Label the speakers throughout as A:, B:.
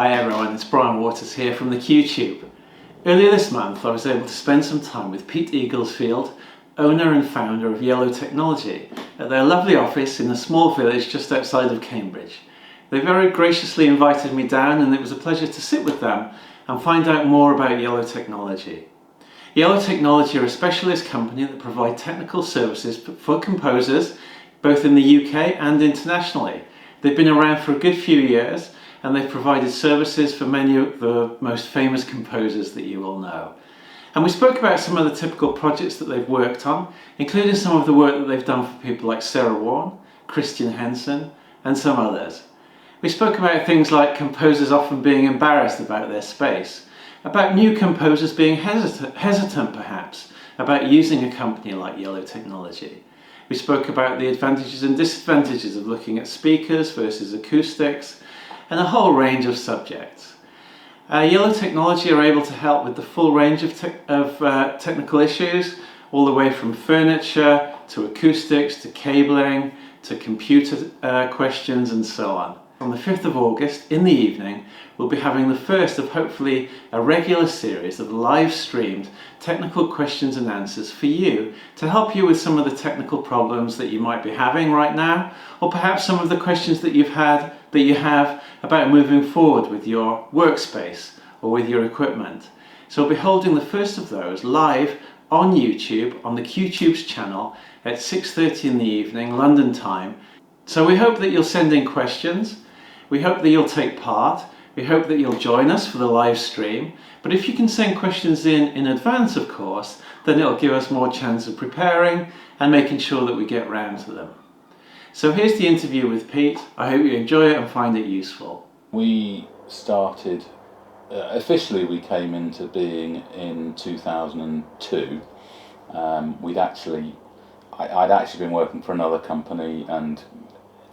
A: Hi everyone, it's Brian Waters here from the QTube. Earlier this month I was able to spend some time with Pete Eaglesfield, owner and founder of Yellow Technology, at their lovely office in a small village just outside of Cambridge. They very graciously invited me down and it was a pleasure to sit with them and find out more about Yellow Technology. Yellow Technology are a specialist company that provide technical services for composers both in the UK and internationally. They've been around for a good few years and they've provided services for many of the most famous composers that you all know. And we spoke about some of the typical projects that they've worked on, including some of the work that they've done for people like Warne, Christian Henson and some others. We spoke about things like composers often being embarrassed about their space, about new composers being hesitant perhaps about using a company like Yellow Technology. We spoke about the advantages and disadvantages of looking at speakers versus acoustics and a whole range of subjects. Yellow Technology are able to help with the full range of technical issues, all the way from furniture to acoustics to cabling to computer questions and so on. On the 5th of August in the evening we'll be having the first of hopefully a regular series of live streamed technical questions and answers for you to help you with some of the technical problems that you might be having right now, or perhaps some of the questions that you have about moving forward with your workspace or with your equipment. So we'll be holding the first of those live on YouTube on the QTube's channel at 6:30 in the evening London time. So we hope that you'll send in questions. We hope that you'll take part. We hope that you'll join us for the live stream. But if you can send questions in advance, of course, then it'll give us more chance of preparing and making sure that we get round to them. So here's the interview with Pete. I hope you enjoy it and find it useful.
B: We started, officially we came into being in 2002. I'd actually been working for another company and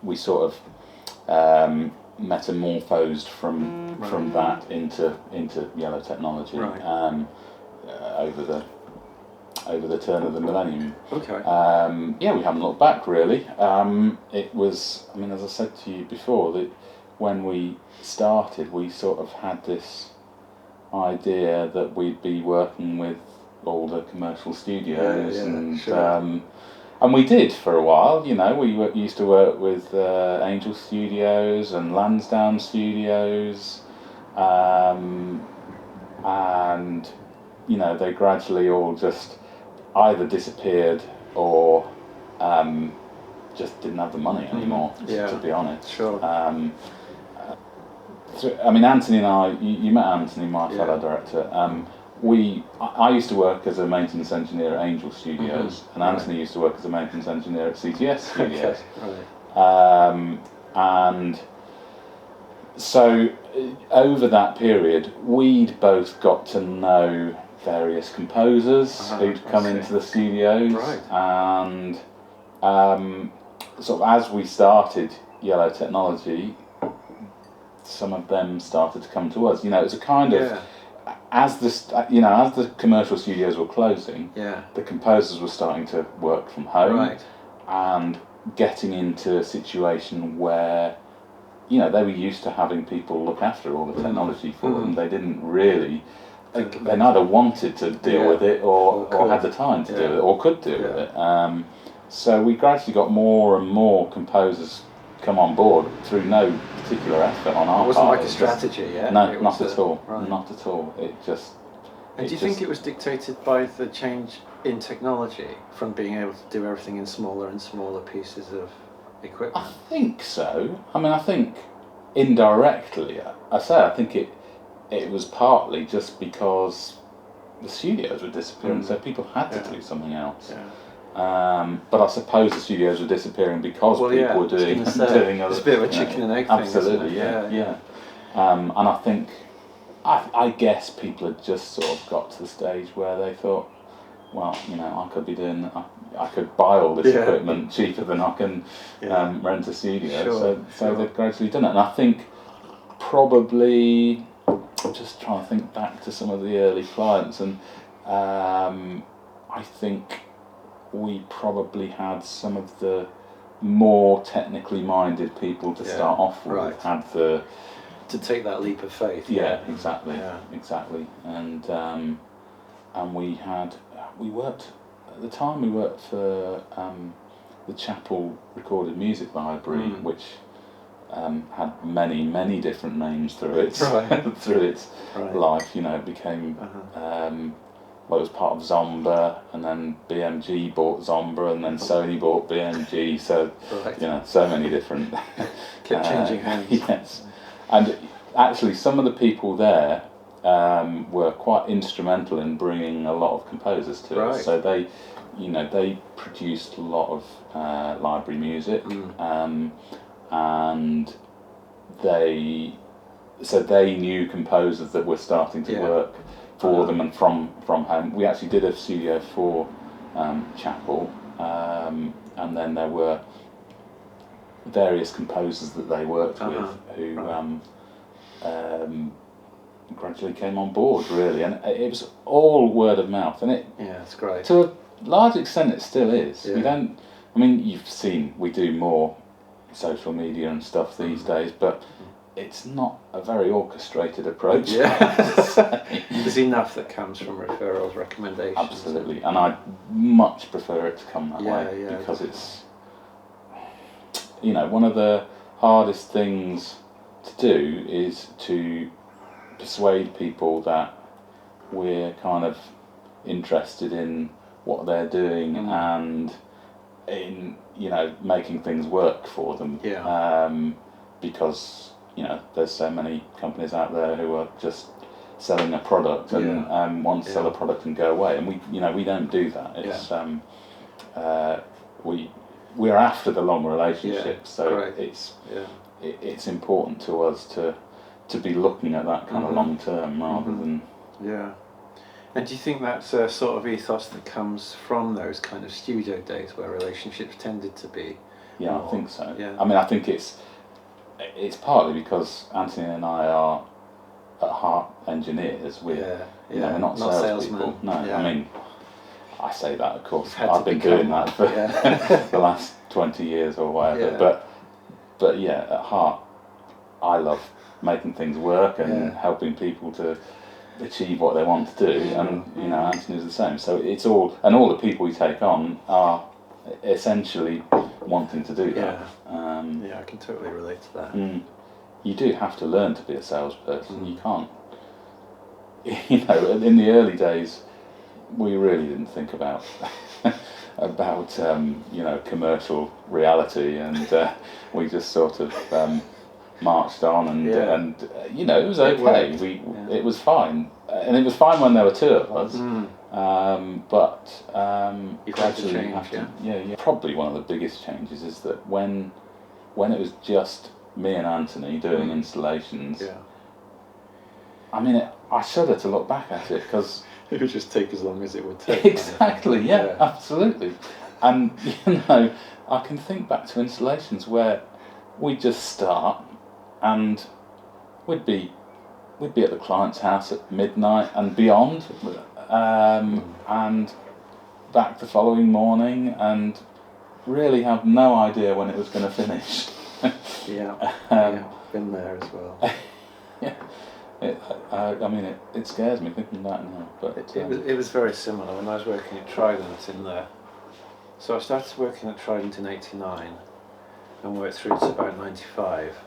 B: we sort of metamorphosed from that into Yellow Technology,
A: right.
B: over the turn of the millennium.
A: Okay.
B: We haven't looked back really. It was, I mean, as I said to you before, that when we started we sort of had this idea that we'd be working with all the commercial studios and we did for a while. You know, we used to work with Angel Studios and Lansdowne Studios, and you know they gradually all just either disappeared or just didn't have the money anymore. To be honest.
A: Sure.
B: I mean, Anthony and I. You met Anthony, my fellow director. I used to work as a maintenance engineer at Angel Studios, and Anthony used to work as a maintenance engineer at CTS Studios.
A: Okay. Right.
B: And so over that period, we'd both got to know various composers who'd come into the studios, and sort of as we started Yellow Technology, some of them started to come to us. You know, it's a kind of as the commercial studios were closing, the composers were starting to work from home, and getting into a situation where, you know, they were used to having people look after all the technology for them. They didn't really, they neither wanted to deal with it or had the time to do it or could do with it. So we gradually got more and more composers come on board through no particular effort on our part.
A: It wasn't like a strategy,
B: No, not at all. Right. Not at all. It just.
A: And do you think it was dictated by the change in technology from being able to do everything in smaller and smaller pieces of equipment?
B: I think so. I mean, I think indirectly, I think it was partly just because the studios were disappearing, so people had to do something else. Yeah. But I suppose the studios were disappearing because people were doing other.
A: It's a bit of a chicken and egg thing.
B: Absolutely, yeah. And I think, I guess people had just sort of got to the stage where they thought, well, you know, I could be doing, I could buy all this equipment cheaper than I can rent a studio. So they've gradually done it, and I think probably, I'm just trying to think back to some of the early clients, and I think we probably had some of the more technically minded people to start off with, had the
A: to take that leap of faith.
B: Yeah, exactly.
A: Yeah.
B: Exactly. And we worked at the time. We worked for the Chapel Recorded Music Library, which had many different names through its through its life. You know, it became well, it was part of Zomba, and then BMG bought Zomba, and then Sony bought BMG. So you know, so many different
A: kept changing hands.
B: Yes, and actually, some of the people there were quite instrumental in bringing a lot of composers to us. So they, you know, they produced a lot of library music, and they knew composers that were starting to work for them and from home. We actually did a studio for Chapel, and then there were various composers that they worked with who gradually came on board, really, and it was all word of mouth, and
A: it's great.
B: To a large extent it still is. We don't, I mean, you've seen we do more social media and stuff these days, but it's not a very orchestrated approach.
A: There's enough that comes from referrals, recommendations.
B: Absolutely, and I much prefer it to come that way, because it's, you know, one of the hardest things to do is to persuade people that we're kind of interested in what they're doing and in, you know, making things work for them. Because, you know, there's so many companies out there who are just selling a product and want to sell a product and go away, and we don't do that. It's we're after the long relationships, so it's important to us to be looking at that kind of long term rather than
A: And do you think that's a sort of ethos that comes from those kind of studio days where relationships tended to be?
B: I think so. I mean, I think it's partly because Anthony and I are at heart engineers. We're we're not salespeople. No, I mean, I say that, of course. I've been doing that for the last 20 years or whatever. But yeah, at heart, I love making things work and helping people to achieve what they want to do, and you know, Anthony's the same. So it's all the people we take on are essentially wanting to do that.
A: I can totally relate to that.
B: You do have to learn to be a salesperson. You can't. You know, in the early days, we really didn't think about you know, commercial reality, and we just sort of marched on, and you know, it was okay. It was fine, and it was fine when there were two of us. But
A: you gradually
B: have to change. Probably one of the biggest changes is that when it was just me and Anthony doing installations. I mean, I shudder to look back at it, because
A: it would just take as long as it would take.
B: Exactly, absolutely. And you know, I can think back to installations where we'd just start, and we'd be at the client's house at midnight and beyond, and back the following morning, and really have no idea when it was going to finish.
A: Been there as well.
B: I mean, it scares me thinking back now. But
A: it was very similar when I was working at Trident in there. So I started working at Trident in '89 and worked through to about '95.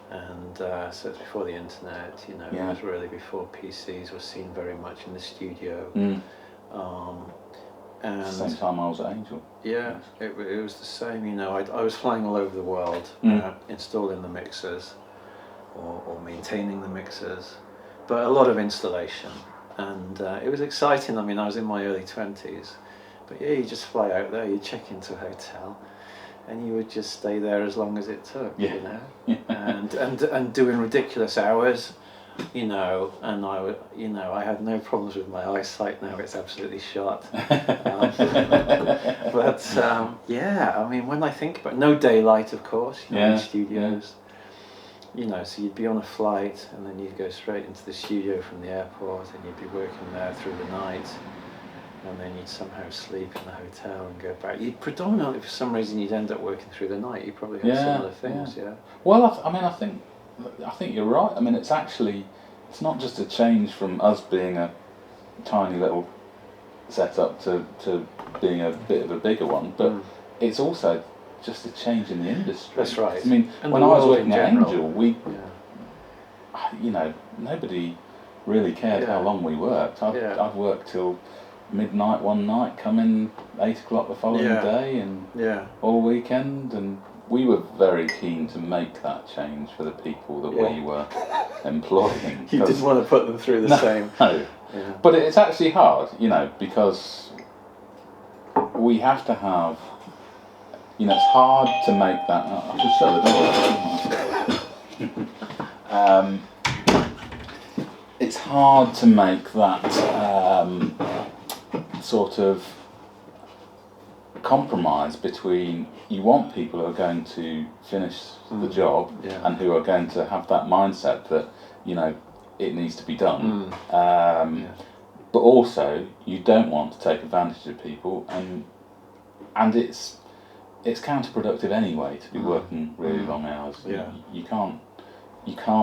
A: And so it's before the internet, you know, it was really before PCs were seen very much in the studio. And
B: at the same time I was at Angel.
A: It was the same, you know, I was flying all over the world, installing the mixers or maintaining the mixers, but a lot of installation, and it was exciting. I mean, I was in my early 20s, but you just fly out there, you check into a hotel, and you would just stay there as long as it took, you know, and doing ridiculous hours, you know, and I had no problems with my eyesight. Now it's absolutely shot. But I mean, when I think about no daylight, of course, you know, in studios, you know, so you'd be on a flight and then you'd go straight into the studio from the airport, and you'd be working there through the night, and then you'd somehow sleep in the hotel and go back. You'd predominantly, for some reason, you'd end up working through the night. You probably have similar things,
B: Well, I mean, I think I think you're right. I mean, it's not just a change from us being a tiny little setup to being a bit of a bigger one, but it's also just a change in the industry.
A: That's right.
B: I mean,
A: and
B: when I was working at
A: general.
B: Angel, nobody really cared how long we worked. I'd work till midnight one night, come in 8 o'clock the following day, and all weekend, and we were very keen to make that change for the people that we were employing.
A: You didn't want to put them through the same.
B: No. Yeah. But it's actually hard, because we have to have, it's hard to make that. I should shut the door. It's hard to make that sort of compromise between, you want people who are going to finish the job and who are going to have that mindset that it needs to be done, but also you don't want to take advantage of people, and it's counterproductive anyway to be working really long hours. You can't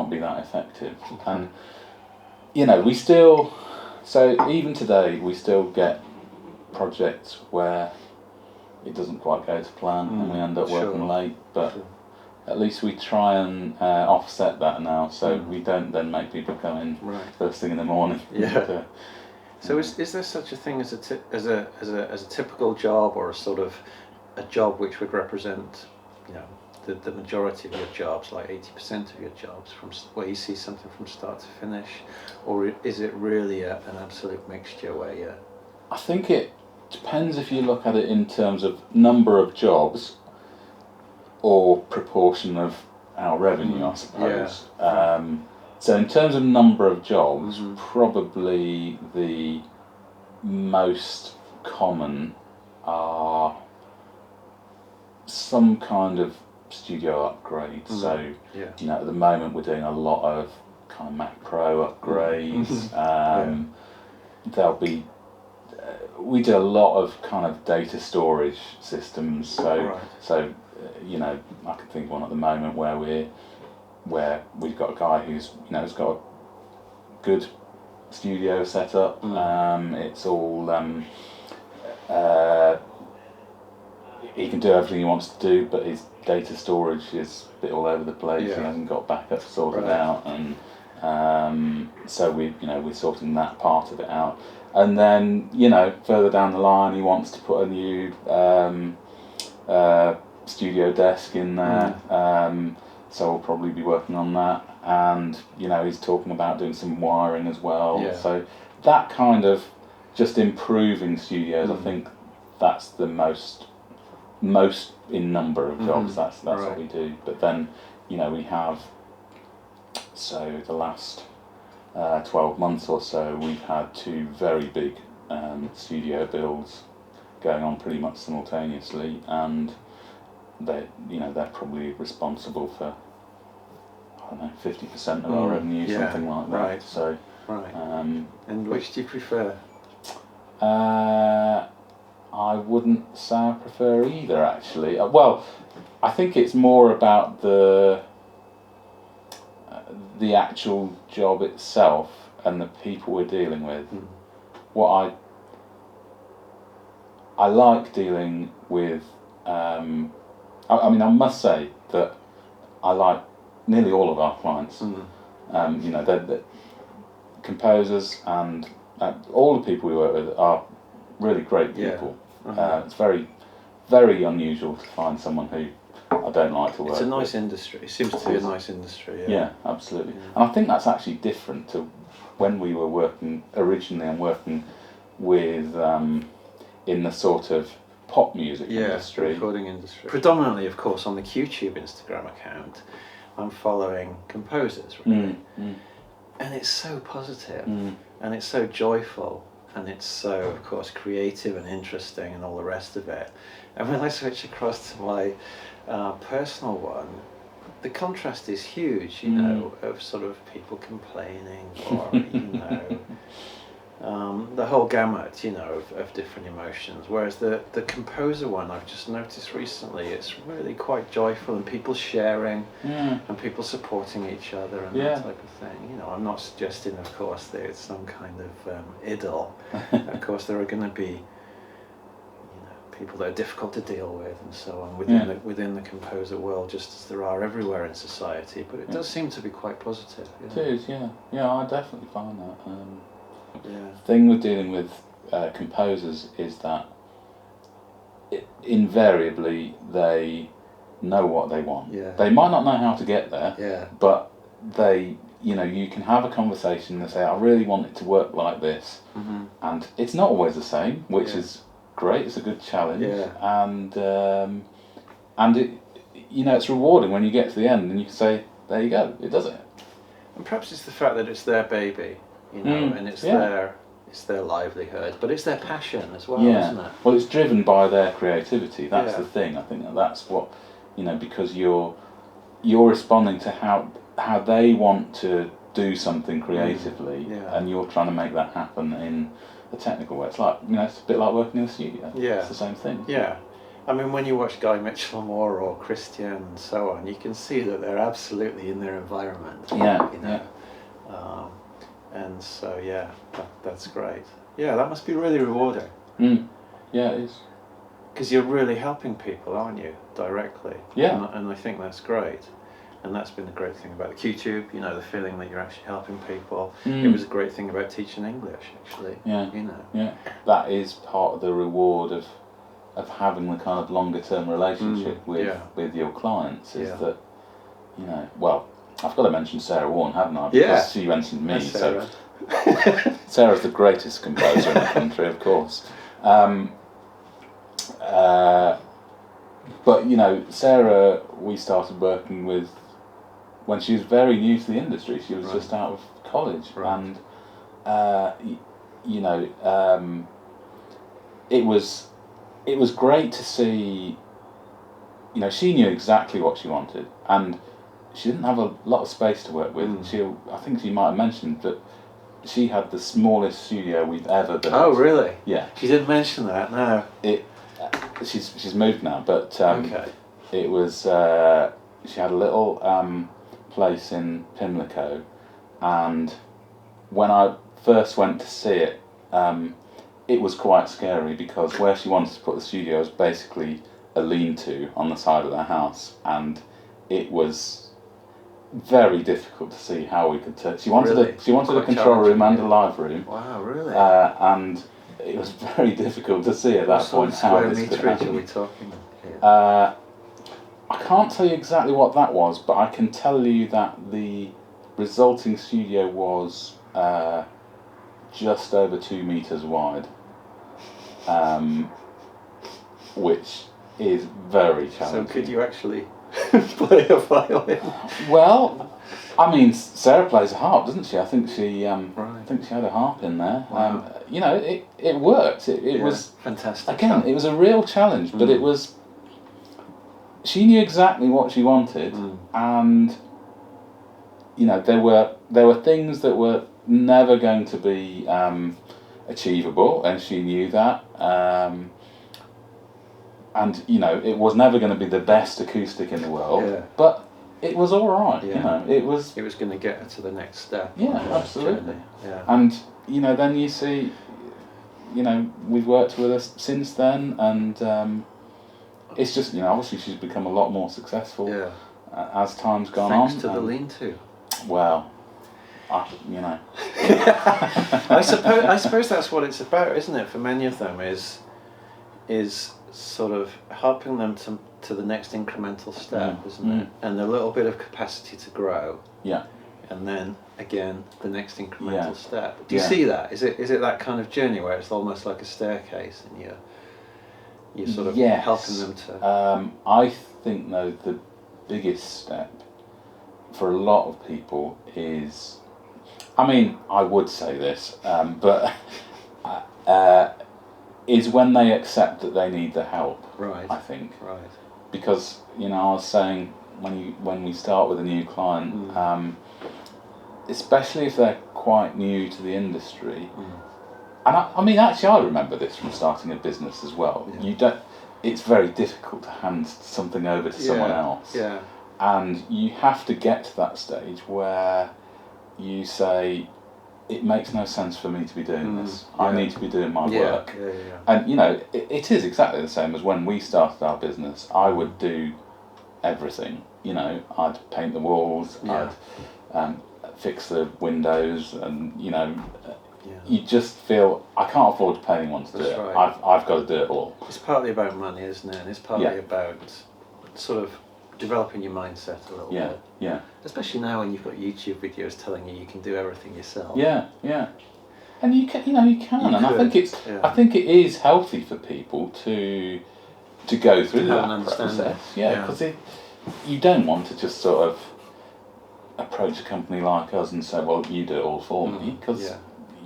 B: be that effective, and we still, so even today we still get projects where it doesn't quite go to plan and we end up working late, but at least we try and offset that now, so we don't then make people come in first thing in the morning.
A: So is there such a thing as a typical job, or a sort of a job which would represent the majority of your jobs, like 80% of your jobs, from where you see something from start to finish, or is it really an absolute mixture where you?
B: I think it depends if you look at it in terms of number of jobs or proportion of our revenue, I suppose. So in terms of number of jobs, probably the most common are some kind of studio upgrade. So at the moment we're doing a lot of kind of Mac Pro upgrades. There'll be we do a lot of kind of data storage systems. So I can think of one at the moment where we've got a guy who's has got a good studio set up. It's all he can do everything he wants to do, but his data storage is a bit all over the place. He hasn't got backup sorted out, and so we're sorting that part of it out. And then further down the line, he wants to put a new studio desk in there. So we'll probably be working on that, and he's talking about doing some wiring as well. So that kind of just improving studios, I think that's the most in number of jobs. That's what we do. But then we have, so the last 12 months or so, we've had 2 very big studio builds going on pretty much simultaneously, and they're probably responsible for 50% of our revenue, something like that. So
A: and which do you prefer?
B: I wouldn't say I prefer either, actually. Well, I think it's more about the actual job itself and the people we're dealing with. What I like dealing with. I must say that I like nearly all of our clients. They're composers, and all the people we work with are really great people. It's very, very unusual to find someone who I don't like to work with.
A: It's a nice industry. It seems to be a nice industry.
B: Yeah, absolutely. And I think that's actually different to when we were working originally. I'm working with in the sort of pop music industry.
A: Recording industry. Predominantly, of course, on the QTube Instagram account, I'm following composers, really. And it's so positive, and it's so joyful, and it's so, of course, creative and interesting and all the rest of it. And when I switch across to my personal one, the contrast is huge, of sort of people complaining, or, the whole gamut, of different emotions. Whereas the composer one, I've just noticed recently, it's really quite joyful, and people sharing, and people supporting each other, and that type of thing. I'm not suggesting, of course, that it's some kind of idyll. Of course, there are going to be people that are difficult to deal with, and so on within the composer world, just as there are everywhere in society. But it does seem to be quite positive.
B: It is, yeah. I definitely find that. The thing with dealing with composers is that invariably they know what they want.
A: Yeah.
B: They might not know how to get there, but they, you can have a conversation and say, I really want it to work like this, and it's not always the same, which is great. It's a good challenge, and it, it's rewarding when you get to the end and you can say, there you go, it does it.
A: And perhaps it's the fact that it's their baby, and it's their livelihood, but it's their passion as well, isn't it?
B: Well, it's driven by their creativity. That's the thing. I think that's what, because you're responding to how they want to do something creatively, and you're trying to make that happen in a technical way. It's like, it's a bit like working in a studio. Yeah. It's the same thing.
A: Yeah. I mean, when you watch Guy Mitchell-Moore or Christian and so on, you can see that they're absolutely in their environment. And so, that's great. Yeah, that must be really rewarding.
B: Yeah, it is.
A: Because you're really helping people, aren't you, directly?
B: Yeah.
A: And I think that's great. And that's been the great thing about the QTube, the feeling that you're actually helping people. It was a great thing about teaching English, actually.
B: Yeah. That is part of the reward of having the kind of longer term relationship with your clients, is that, well, I've got to mention Sarah Warne, haven't I? Because she mentioned me.
A: Sarah.
B: So Sarah's the greatest composer in the country, of course. But Sarah, we started working with when she was very new to the industry. She was just out of college, and it was great to see. She knew exactly what she wanted, and she didn't have a lot of space to work with. I think she might have mentioned that she had the smallest studio we've ever built.
A: Oh, really?
B: Yeah.
A: She didn't mention that. No.
B: She's moved now, but it was. She had a little place in Pimlico, and when I first went to see it, it was quite scary, because where she wanted to put the studio was basically a lean-to on the side of the house, and it was very difficult to see how we could turn. She wanted a control room and a live room.
A: Wow, really?
B: And it was very difficult to see at that point how this could happen.
A: Are we talking here?
B: I can't tell you exactly what that was, but I can tell you that the resulting studio was just over 2 meters wide, which is very challenging.
A: So could you actually play a violin?
B: Well, I mean, Sarah plays a harp, doesn't she? I think she had a harp in there.
A: Wow.
B: It worked. It was
A: fantastic.
B: Again, it was a real challenge, but it was. She knew exactly what she wanted, and there were things that were never going to be achievable, and she knew that. And it was never going to be the best acoustic in the world, but it was all right. It was
A: going to get her to the next step.
B: Yeah, absolutely.
A: Yeah.
B: And then you see, we've worked with her since then, and it's just obviously she's become a lot more successful as time's gone on.
A: Thanks to the lean-to.
B: Well,
A: I suppose that's what it's about, isn't it? For many of them, is sort of helping them to the next incremental step, isn't it? And a little bit of capacity to grow. Yeah. And then again, the next incremental step. Do you see that? Is it that kind of journey where it's almost like a staircase, and you're sort of helping them to?
B: I think though the biggest step for a lot of people is, I mean, I would say this, but is when they accept that they need the help.
A: Right.
B: I think.
A: Right.
B: Because I was saying when we start with a new client, especially if they're quite new to the industry, And I mean, actually, I remember this from starting a business as well.
A: Yeah.
B: You don't. It's very difficult to hand something over to someone else.
A: Yeah.
B: And you have to get to that stage where you say, it makes no sense for me to be doing this.
A: Yeah.
B: I need to be doing my work.
A: Yeah.
B: And you know, it is exactly the same as when we started our business. I would do everything. You know, I'd paint the walls, I'd fix the windows, and you know, you just feel I can't afford to pay anyone to do it.
A: Right.
B: I've got to do it all.
A: It's partly about money, isn't it? And it's partly about sort of developing your mindset a little bit.
B: Yeah.
A: Especially now when you've got YouTube videos telling you can do everything yourself.
B: Yeah. And you can, and
A: could,
B: I think it is healthy for people to go through that process. Yeah, because you don't want to just sort of approach a company like us and say, well, you do it all for me, because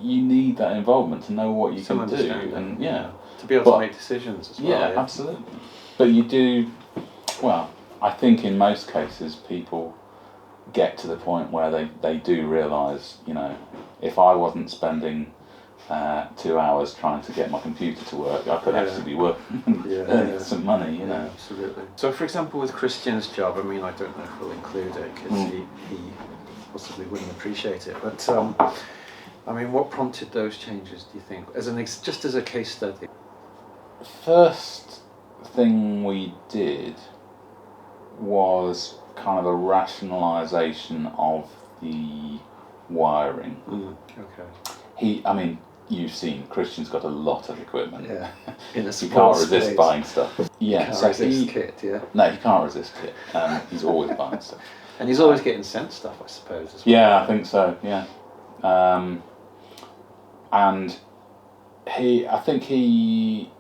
B: you need that involvement to know what you can do, and
A: to be able to make decisions as well.
B: Yeah, absolutely. But you do, well, I think in most cases people get to the point where they do realise, you know, if I wasn't spending 2 hours trying to get my computer to work, I could actually be working and earning some money, you know.
A: Absolutely. So, for example, with Christian's job, I mean, I don't know if we'll include it because he possibly wouldn't appreciate it, but I mean, what prompted those changes, do you think, just as a case study?
B: First thing we did was kind of a rationalisation of the wiring.
A: Okay.
B: I mean, you've seen Christian's got a lot of equipment.
A: Yeah. In a
B: He can't resist buying stuff. Yeah.
A: Can't resist kit. Yeah.
B: No, he can't resist kit. He's always buying stuff.
A: And he's always getting sent stuff, I suppose. As well.
B: Yeah, I think so. Yeah. And I think he,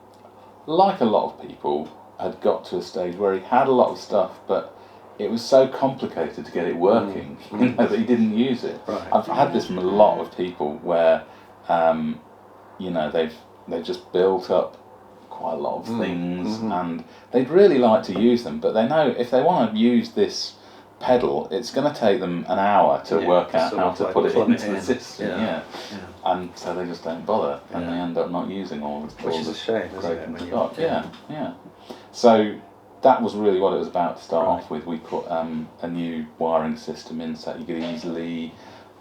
B: like a lot of people, had got to a stage where he had a lot of stuff, but it was so complicated to get it working, you know, that he didn't use it.
A: Right.
B: I've had this from a lot of people where, you know, they've just built up quite a lot of things, and they'd really like to use them, but they know if they want to use this pedal, it's going to take them an hour to work out how to put it into the system. Yeah. And so they just don't bother, and they end up not using all the
A: Which is a shame, isn't it?
B: Yeah. So that was really what it was about to start off with. We put a new wiring system in so you could easily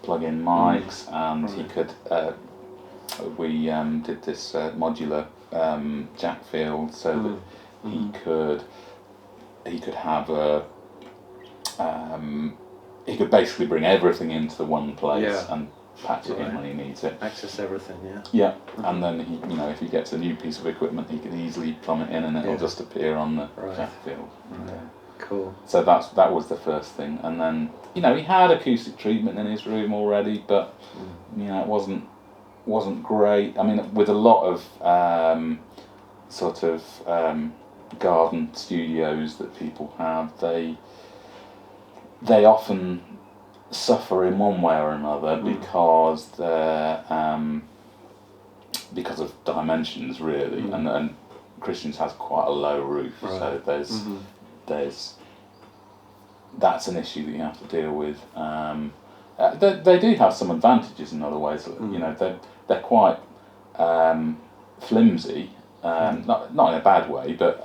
B: plug in mics, and he could. We did this modular jack field so that he could have a. He could basically bring everything into the one place and patch it in when he needs it.
A: Access everything,
B: Yeah, and then if he gets a new piece of equipment, he can easily plumb it in, and it'll just appear on the jack field.
A: Cool.
B: So that was the first thing, and then he had acoustic treatment in his room already, but it wasn't great. I mean, with a lot of sort of garden studios that people have, they often suffer in one way or another because they're because of dimensions, really, and Christian's has quite a low roof, so there's that's an issue that you have to deal with. They do have some advantages in other ways. They're quite flimsy, not in a bad way, but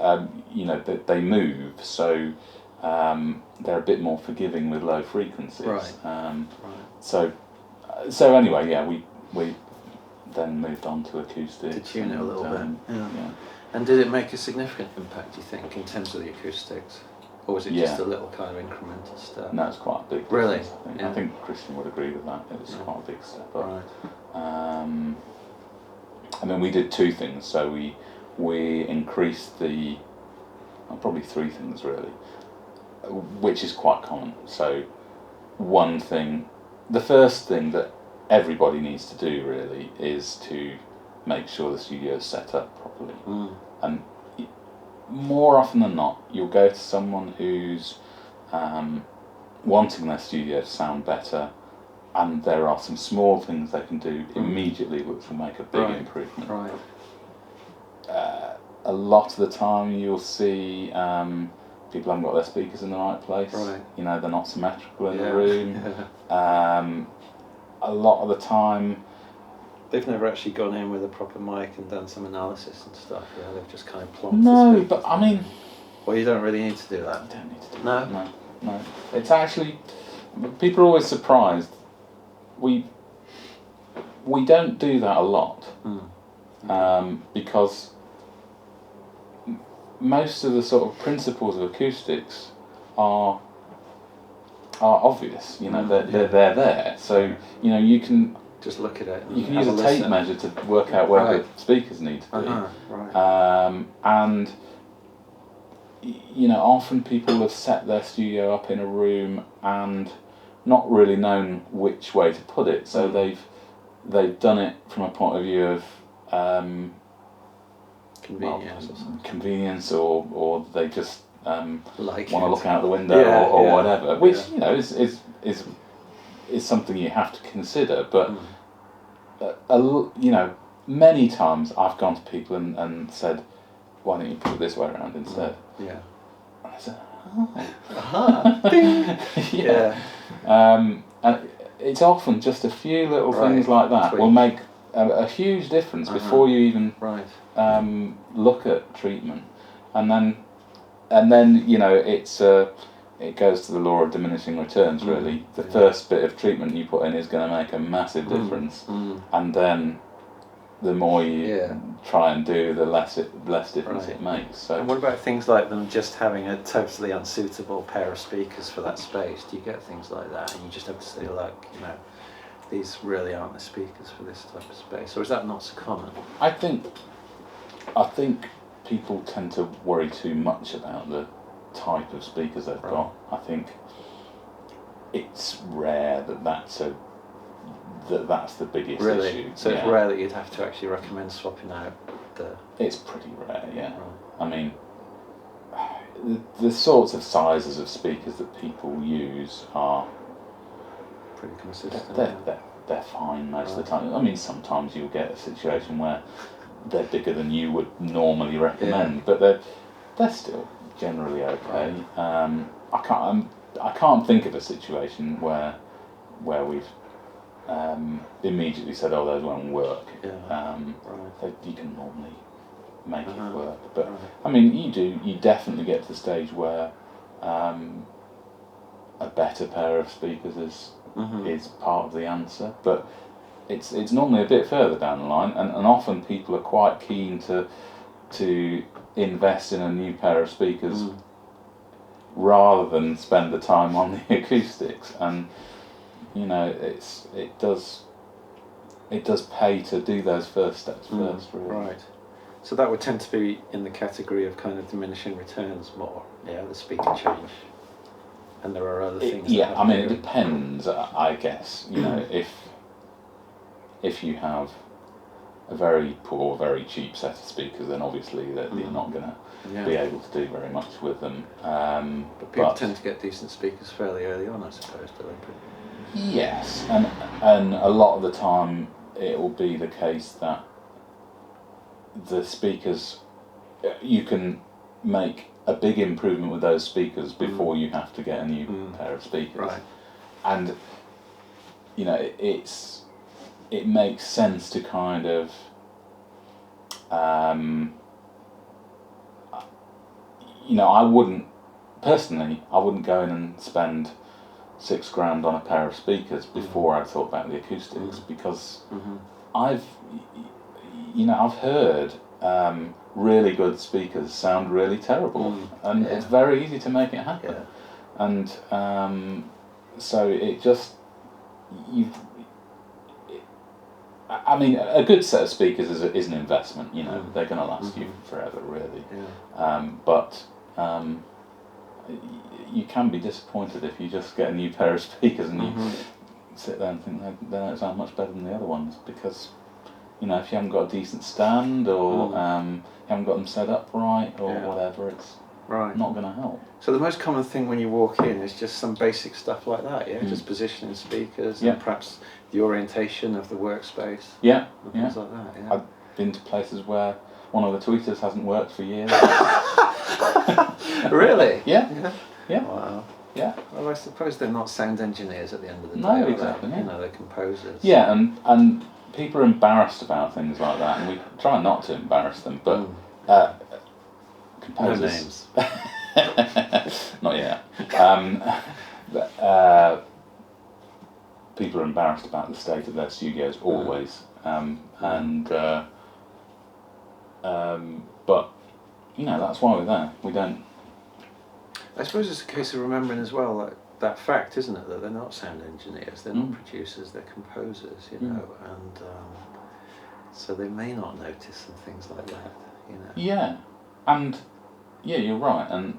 B: they move, so they're a bit more forgiving with low frequencies. So anyway, we then moved on to acoustics.
A: To tune it a little bit. And did it make a significant impact, do you think, in terms of the acoustics? Or was it just a little kind of incremental step?
B: No, it's quite a big difference, I think. I think Christian would agree with that. It was quite a big step up. I mean, we did two things. So we increased probably three things really, which is quite common. So one thing, the first thing that everybody needs to do really is to make sure the studio is set up properly. And more often than not, you'll go to someone who's wanting their studio to sound better, and there are some small things they can do immediately which will make a big improvement. A lot of the time you'll see people haven't got their speakers in the right place. They're not symmetrical in the room. A lot of the time
A: they've never actually gone in with a proper mic and done some analysis and stuff. Yeah, they've just kind of plonked.
B: No, but I mean,
A: well, you don't really need to do that.
B: you don't need to do
A: No?
B: that. No. It's actually, people are always surprised. We don't do that a lot, because most of the sort of principles of acoustics are obvious. You know, they're there. So you can
A: just look at it.
B: You can use a tape measure to work out where the speakers need to be. And often people have set their studio up in a room and not really known which way to put it. So they've done it from a point of view of convenience, or they just want to look out the window or whatever, which is something you have to consider. But many times I've gone to people and said, "Why don't you put it this way around instead?" Yeah. And I said, and it's often just a few little things like that will make a huge difference before you even look at treatment, and then it goes to the law of diminishing returns. Really, the first bit of treatment you put in is going to make a massive difference, and then the more you try and do, the less difference it makes. So,
A: and what about things like them just having a totally unsuitable pair of speakers for that space? Do you get things like that, and you just have to say, look, these really aren't the speakers for this type of space, or is that not so common?
B: I think people tend to worry too much about the type of speakers they've got. I think it's rare that's the biggest issue.
A: So it's rare that you'd have to actually recommend swapping out the...
B: It's pretty rare, yeah. I mean, the sorts of sizes of speakers that people use are
A: pretty consistent.
B: They're fine most of the time. I mean, sometimes you'll get a situation where they're bigger than you would normally recommend, but they're still generally okay. I can't think of a situation where we've immediately said, "Oh, those won't work." You can normally make it work, but I mean, you definitely get to the stage where a better pair of speakers is part of the answer, but it's normally a bit further down the line, and often people are quite keen to invest in a new pair of speakers rather than spend the time on the acoustics, and it does pay to do those first steps first, really.
A: Right. So that would tend to be in the category of kind of diminishing returns more, the speaker change. And there are other things.
B: I mean, it depends, I guess. If you have a very poor, very cheap set of speakers, then obviously you're not going to be able to do very much with them.
A: But people tend to get decent speakers fairly early on, I suppose, do they?
B: Yes, and a lot of the time it will be the case that the speakers, you can make a big improvement with those speakers before you have to get a new pair of speakers. And it makes sense to kind of I wouldn't go in and spend $6,000 on a pair of speakers before I thought about the acoustics, because I've heard really good speakers sound really terrible, and it's very easy to make it happen. And so it just I mean, a good set of speakers is an investment. They're going to last you forever, really. But you can be disappointed if you just get a new pair of speakers and you sit there and think they don't sound much better than the other ones, because if you haven't got a decent stand, or you haven't got them set up right, or whatever, it's not going to help.
A: So the most common thing when you walk in is just some basic stuff like that, just positioning speakers, and perhaps the orientation of the workspace. Things like that.
B: I've been to places where one of the tweeters hasn't worked for years.
A: Really?
B: Yeah.
A: Wow.
B: Yeah.
A: Well, I suppose they're not sound engineers at the end of the day.
B: No, exactly.
A: They're composers.
B: Yeah, and people are embarrassed about things like that, and we try not to embarrass them, but composers...
A: No names.
B: Not yet. People are embarrassed about the state of their studios always, but that's why we're there. We don't.
A: I suppose it's a case of remembering as well that fact, isn't it? That they're not sound engineers, they're not producers, they're composers, and so they may not notice some things like that,
B: Yeah, and you're right, and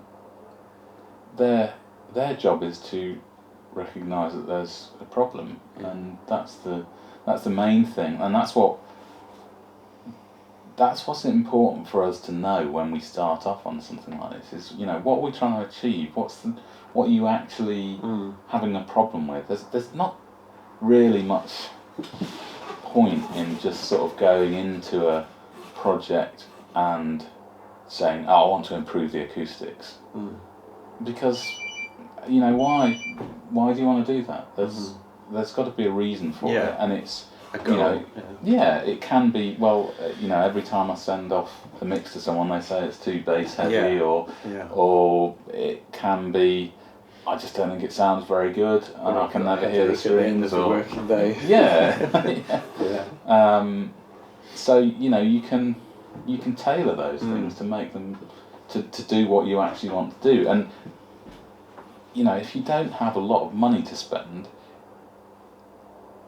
B: their job is to recognise that there's a problem, and that's the main thing, and that's what's important for us to know when we start off on something like this. Is what we're trying to achieve. What are you actually having a problem with? There's not really much point in just sort of going into a project and saying, "Oh, I want to improve the acoustics," because why do you want to do that? There's got to be a reason for it, and it's it can be. Well, every time I send off a mix to someone, they say it's too bass heavy, or it can be, I just don't think it sounds very good, and I can never hear the strings.
A: Or working day.
B: So you can tailor those things to make them to do what you actually want to do, and if you don't have a lot of money to spend,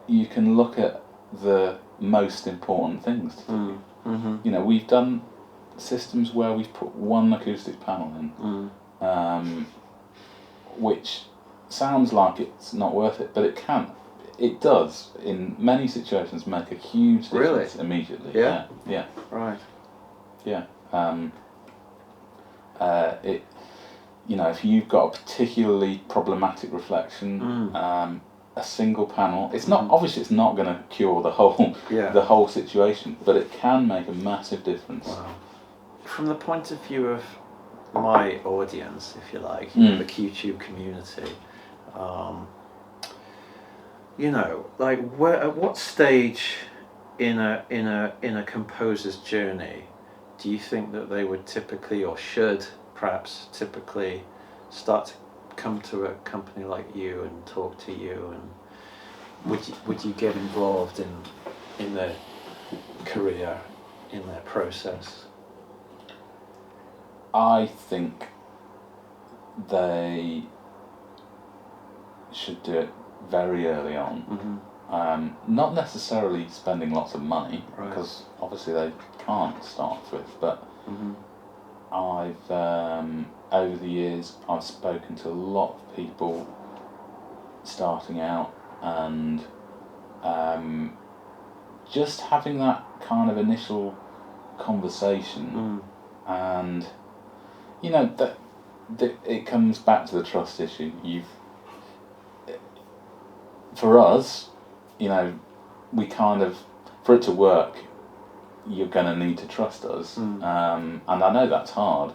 B: you can look at the most important things to do. We've done systems where we've put one acoustic panel in, which sounds like it's not worth it, but it does in many situations make a huge difference immediately. Yeah.
A: Right.
B: Yeah. If you've got a particularly problematic reflection, a single panel, it's not obviously it's not going to cure the whole situation, but it can make a massive difference.
A: Wow. From the point of view of my audience, if you like, the QTube community, at what stage in a composer's journey do you think that they would typically, or should perhaps typically, start to come to a company like you and talk to you, and would you get involved in their career, in their process?
B: I think they should do it very early on. Not necessarily spending lots of money, because obviously they can't start with, but I've over the years I've spoken to a lot of people starting out, and just having that kind of initial conversation, and that it comes back to the trust issue. For us, we kind of, for it to work, you're going to need to trust us, and I know that's hard,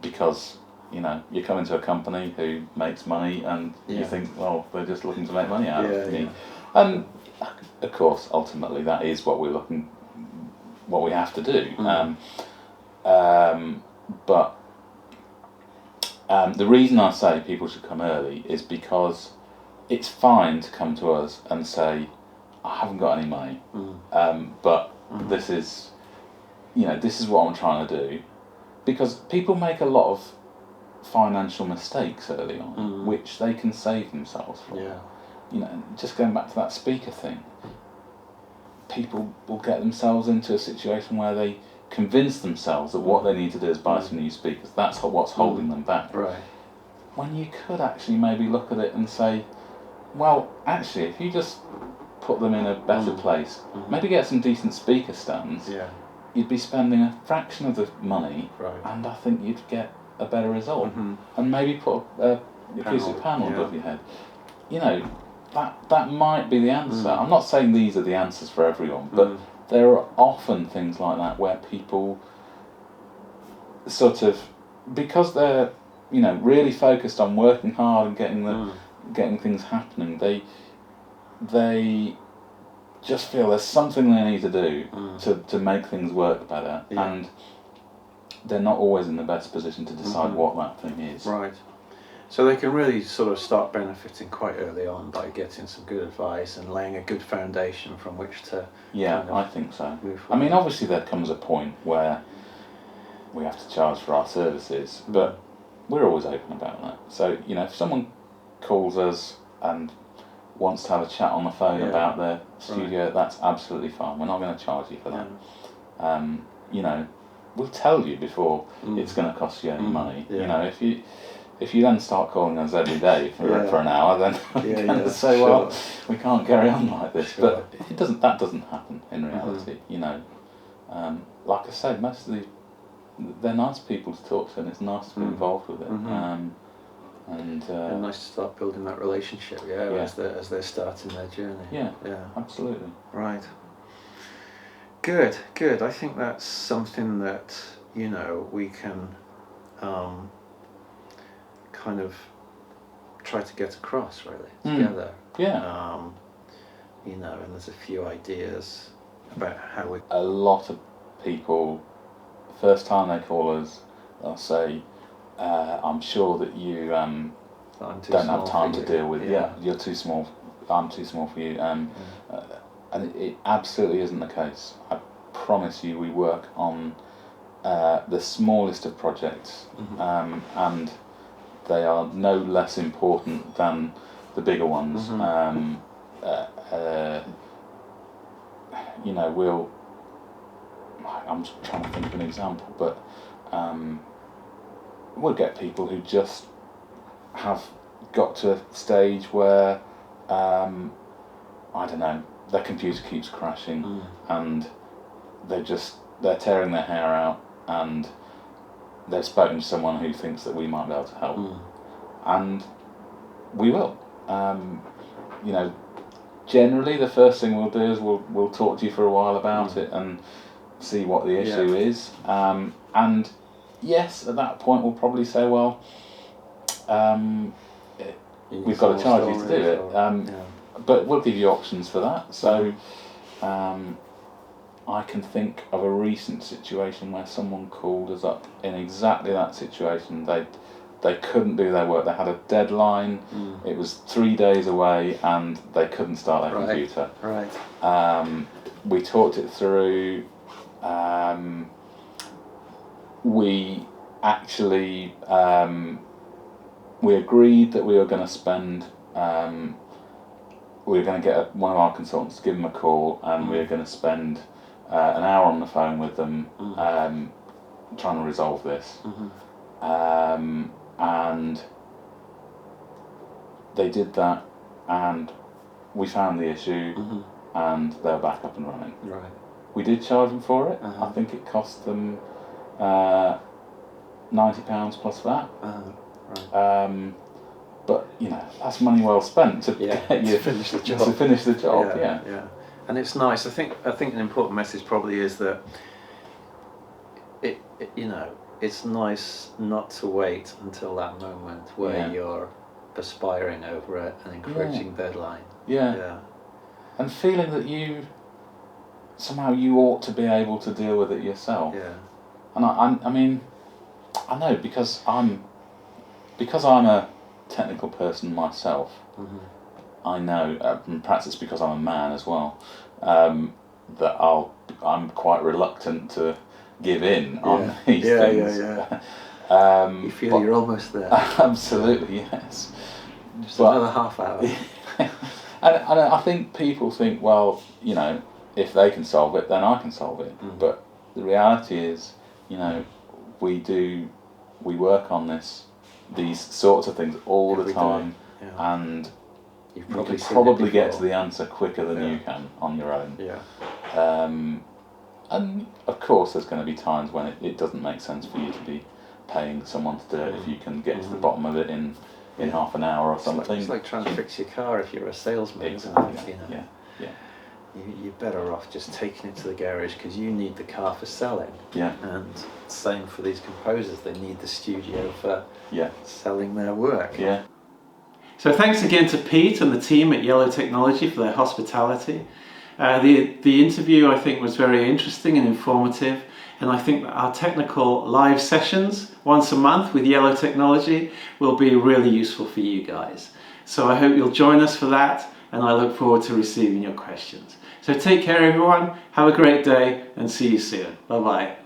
B: because you come into a company who makes money, and you think, well, they're just looking to make money out of me, and of course, ultimately, that is what we have to do. But the reason I say people should come early is because it's fine to come to us and say, I haven't got any money, but this is what I'm trying to do, because people make a lot of financial mistakes early on, which they can save themselves from. Just going back to that speaker thing, people will get themselves into a situation where they convince themselves that what they need to do is buy some new speakers. That's what's holding them back.
A: Right.
B: When you could actually maybe look at it and say, well, actually, if you just put them in a better place, maybe get some decent speaker stands, you'd be spending a fraction of the money, and I think you'd get a better result. And maybe put a acoustic panel above your head. That might be the answer. I'm not saying these are the answers for everyone, but there are often things like that where people sort of, because they're really focused on working hard and getting things happening, they just feel there's something they need to do to make things work better, and they're not always in the best position to decide what that thing is.
A: Right. So they can really sort of start benefiting quite early on by getting some good advice and laying a good foundation from which to.
B: Yeah,
A: kind of
B: I think so.
A: move
B: I mean,
A: forward.
B: obviously there comes a point where we have to charge for our services, but we're always open about that. So, you know, if someone calls us and wants to have a chat on the phone about their studio, that's absolutely fine. We're not going to charge you for that. You know, we'll tell you before it's going to cost you any money. You know, if you then start calling us every day for an hour, then we're going to say, well, we can't carry on like this. But that doesn't happen in reality. You know, like I said, most of they're nice people to talk to, and it's nice to be involved with it. And
A: nice to start building that relationship, as they're starting their journey.
B: Yeah, absolutely.
A: Right. Good. I think that's something that, you know, we can kind of try to get across really together.
B: Yeah.
A: You know, and there's a few ideas about how we.
B: A lot of people, first time they call us, they'll say, I'm sure that you don't have time to deal with. You're too small. I'm too small for you. And it absolutely isn't the case. I promise you, we work on the smallest of projects, and they are no less important than the bigger ones. You know, I'm just trying to think of an example, but we'll get people who just have got to a stage where, I don't know, their computer keeps crashing and they're tearing their hair out, and they've spoken to someone who thinks that we might be able to help. And we will. You know, generally the first thing we'll do is we'll talk to you for a while about it and see what the issue is. And yes, at that point we'll probably say, well, we've got to charge you to do it. But we'll give you options for that. So I can think of a recent situation where someone called us up in exactly that situation. They couldn't do their work. They had a deadline. It was 3 days away, and they couldn't start their computer.
A: Right.
B: We talked it through. We actually we agreed that we were going to spend. We were going to get one of our consultants to give them a call, and we were going to spend an hour on the phone with them, trying to resolve this. And they did that, and we found the issue, and they were back up and running.
A: Right.
B: We did charge them for it. I think it cost them £90 plus that.
A: Right.
B: But you know, that's money well spent to get you
A: to finish the job.
B: To finish the job. Yeah.
A: And it's nice. I think an important message probably is that it you know, it's nice not to wait until that moment where you're perspiring over it and encroaching deadline. Yeah.
B: And feeling that you ought to be able to deal with it yourself. Yeah. And I mean, I know because I'm a technical person myself. I know, and perhaps it's because I'm a man as well, that I'm quite reluctant to give in on these things.
A: You feel you're almost there.
B: Absolutely, yes.
A: Just another half hour.
B: And I think people think, well, you know, if they can solve it, then I can solve it. But the reality is, you know, we work on these sorts of things all the time, and you could probably get to the answer quicker than you can on your own. And of course there's going to be times when it doesn't make sense for you to be paying someone to do it if you can get to the bottom of it in half an hour or something.
A: It's like trying to fix your car if you're a salesman.
B: Exactly.
A: You know? You're better off just taking it to the garage because you need the car for selling. And same for these composers, they need the studio for selling their work. So thanks again to Pete and the team at Yellow Technology for their hospitality. The interview, I think, was very interesting and informative, and I think that our technical live sessions once a month with Yellow Technology will be really useful for you guys. So I hope you'll join us for that, and I look forward to receiving your questions. So take care everyone, have a great day, and see you soon. Bye bye.